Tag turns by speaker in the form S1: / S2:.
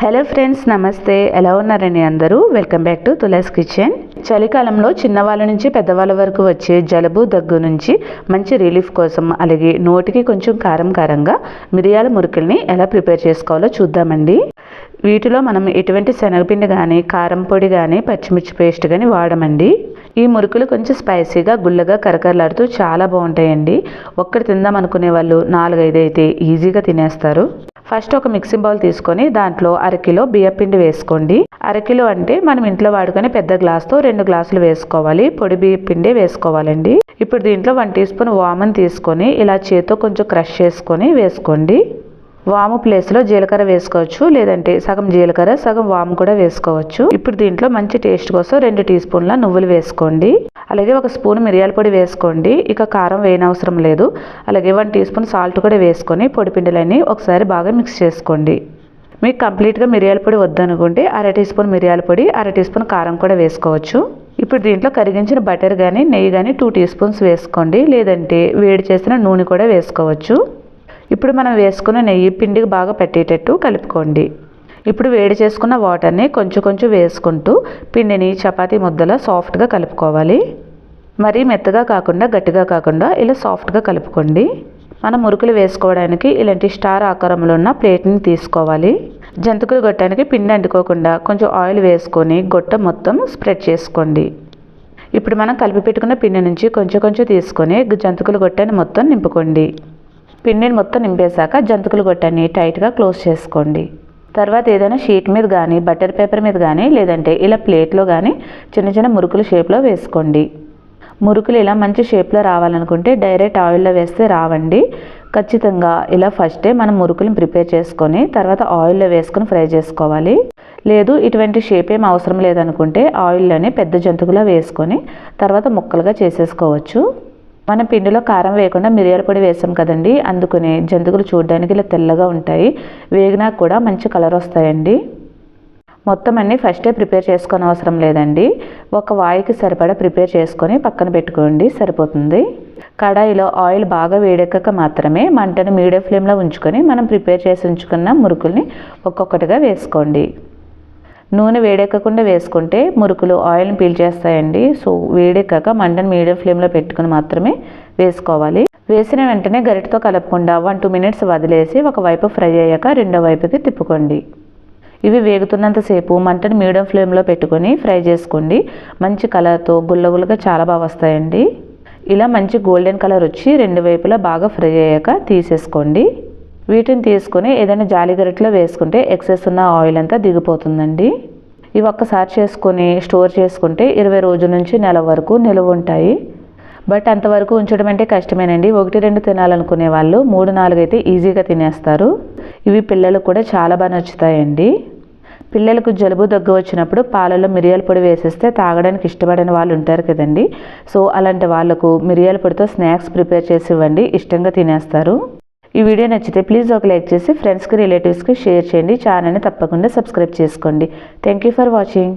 S1: Hello friends, నమస్తే. ఎలా ఉన్నారండి అందరూ? Welcome back to Tulas kitchen. చలికాలంలో చిన్నవాళ్ళ నుంచి పెద్దవాళ్ళ వరకు వచ్చే జలుబు దగ్గు నుంచి మంచి రిలీఫ్ కోసం, అలాగే నోటికి కొంచెం కారంగా మిరియాల మురుకుల్ని ఎలా ప్రిపేర్ చేసుకోవాలో చూద్దామండి. వీటిలో మనం ఎటువంటి శనగపిండి కానీ, కారం పొడి కానీ, పచ్చిమిర్చి పేస్ట్ కానీ వాడమండి. ఈ మురుకులు కొంచెం స్పైసీగా, గుల్లగా, కరకరలాడుతూ చాలా బాగుంటాయండి. ఒక్కటి తిందాం అనుకునే వాళ్ళు 4-5 అయితే ఈజీగా తినేస్తారు. ఫస్ట్ ఒక మిక్సింగ్ బౌల్ తీసుకొని దాంట్లో అరకిలో బియ్యపిండి వేసుకోండి. అరకిలో అంటే మనం ఇంట్లో వాడుకొని పెద్ద గ్లాస్తో 2 గ్లాసులు వేసుకోవాలి. పొడి బియ్యపిండి వేసుకోవాలండి. ఇప్పుడు దీంట్లో 1 టీ స్పూన్ వాముని తీసుకొని ఇలా చేత్తో కొంచెం క్రష్ చేసుకొని వేసుకోండి. వాము ప్లేస్లో జీలకర్ర వేసుకోవచ్చు, లేదంటే సగం జీలకర్ర సగం వాము కూడా వేసుకోవచ్చు. ఇప్పుడు దీంట్లో మంచి టేస్ట్ కోసం 2 టీ స్పూన్ల నువ్వులు వేసుకోండి. అలాగే 1 స్పూన్ మిరియాల పొడి వేసుకోండి. ఇక కారం వేయనవసరం లేదు. అలాగే 1 టీ స్పూన్ సాల్ట్ కూడా వేసుకొని పొడి పిండిలన్నీ ఒకసారి బాగా మిక్స్ చేసుకోండి. మీకు కంప్లీట్గా మిరియాల పొడి వద్దనుకుంటే 1/2 టీ స్పూన్ మిరియాల పొడి, 1/2 టీ స్పూన్ కారం కూడా వేసుకోవచ్చు. ఇప్పుడు దీంట్లో కరిగించిన బటర్ కానీ, నెయ్యి కానీ 2 టీ స్పూన్స్ వేసుకోండి, లేదంటే వేడి చేసిన నూనె కూడా వేసుకోవచ్చు. ఇప్పుడు మనం వేసుకున్న నెయ్యి పిండికి బాగా పట్టేటట్టు కలుపుకోండి. ఇప్పుడు వేడి చేసుకున్న వాటర్ని కొంచెం వేసుకుంటూ పిండిని చపాతీ ముద్దలా సాఫ్ట్గా కలుపుకోవాలి. మరీ మెత్తగా కాకుండా, గట్టిగా కాకుండా ఇలా సాఫ్ట్గా కలుపుకోండి. మనం మురుకులు వేసుకోవడానికి ఇలాంటి స్టార్ ఆకారంలో ఉన్న ప్లేట్ని తీసుకోవాలి. జంతికలు గొట్టానికి పిండి అంటుకోకుండా కొంచెం ఆయిల్ వేసుకొని గొట్టం మొత్తం స్ప్రెడ్ చేసుకోండి. ఇప్పుడు మనం కలిపి పెట్టుకున్న పిండి నుంచి కొంచెం తీసుకొని జంతికలు గొట్టాన్ని మొత్తం నింపుకోండి. పిండిని మొత్తం నింపేశాక జంతికలు గొట్టాన్ని టైట్గా క్లోజ్ చేసుకోండి. తర్వాత ఏదైనా షీట్ మీద కానీ, బటర్ పేపర్ మీద కానీ, లేదంటే ఇలా ప్లేట్లో కానీ చిన్న మురుకుల షేప్లో వేసుకోండి. మురుకులు ఇలా మంచి షేప్లో రావాలనుకుంటే డైరెక్ట్ ఆయిల్లో వేస్తే రావండి. ఖచ్చితంగా ఇలా ఫస్టే మనం మురుకులను ప్రిపేర్ చేసుకొని తర్వాత ఆయిల్లో వేసుకొని ఫ్రై చేసుకోవాలి. లేదు ఇటువంటి షేప్ ఏం అవసరం లేదనుకుంటే ఆయిల్లోనే పెద్ద జంతికలా వేసుకొని తర్వాత ముక్కలుగా చేసేసుకోవచ్చు. మనం పిండిలో కారం వేయకుండా మిరియాల పొడి వేసాం కదండి, అందుకనే జంతికలు చూడడానికి ఇలా తెల్లగా ఉంటాయి. వేగినా కూడా మంచి కలర్ వస్తాయండి. మొత్తం అన్నీ ఫస్టే ప్రిపేర్ చేసుకొని అవసరం లేదండి. ఒక వాయికి సరిపడా ప్రిపేర్ చేసుకొని పక్కన పెట్టుకోండి, సరిపోతుంది. కడాయిలో ఆయిల్ బాగా వేడెక్కక మాత్రమే మంటను మీడియం ఫ్లేమ్లో ఉంచుకొని మనం ప్రిపేర్ చేసి ఉంచుకున్న మురుకుల్ని ఒక్కొక్కటిగా వేసుకోండి. నూనె వేడెక్కకుండా వేసుకుంటే మురుకులు ఆయిల్ని పీల్చేస్తాయండి. సో వేడెక్కాక మంటను మీడియం ఫ్లేమ్లో పెట్టుకుని మాత్రమే వేసుకోవాలి. వేసిన వెంటనే గరిటతో కలపకుండా 1-2 మినిట్స్ వదిలేసి ఒకవైపు ఫ్రై అయ్యాక రెండో వైపుకి తిప్పుకోండి. ఇవి వేగుతున్నంతసేపు మంటను మీడియం ఫ్లేమ్లో పెట్టుకొని ఫ్రై చేసుకోండి. మంచి కలర్తో గుల్లగుల్లగా చాలా బాగా వస్తాయండి. ఇలా మంచి గోల్డెన్ కలర్ వచ్చి 2 వైపులా బాగా ఫ్రై అయ్యాక తీసేసుకోండి. వీటిని తీసుకొని ఏదైనా జాలి గరిటెలో వేసుకుంటే ఎక్సెస్ ఉన్న ఆయిల్ అంతా దిగిపోతుందండి. ఇవి ఒక్కసారి చేసుకొని స్టోర్ చేసుకుంటే 20 రోజుల నుంచి నెల వరకు నిలువ ఉంటాయి. బట్ అంతవరకు ఉంచడం అంటే కష్టమేనండి. 1-2 తినాలనుకునే వాళ్ళు 3-4 అయితే ఈజీగా తినేస్తారు. ఇవి పిల్లలకు కూడా చాలా బాగా నచ్చుతాయండి. పిల్లలకు జలుబు దగ్గు వచ్చినప్పుడు పాలలో మిరియాల పొడి వేసేస్తే తాగడానికి ఇష్టపడని వాళ్ళు ఉంటారు కదండి. సో అలాంటి వాళ్ళకు మిరియాల పొడితో స్నాక్స్ ప్రిపేర్ చేసి ఇవ్వండి, ఇష్టంగా తినేస్తారు. ఈ వీడియో నచ్చితే ప్లీజ్ ఒక లైక్ చేసి ఫ్రెండ్స్కి, రిలేటివ్స్కి షేర్ చేయండి. ఛానల్ని తప్పకుండా సబ్స్క్రైబ్ చేసుకోండి. Thank you for watching.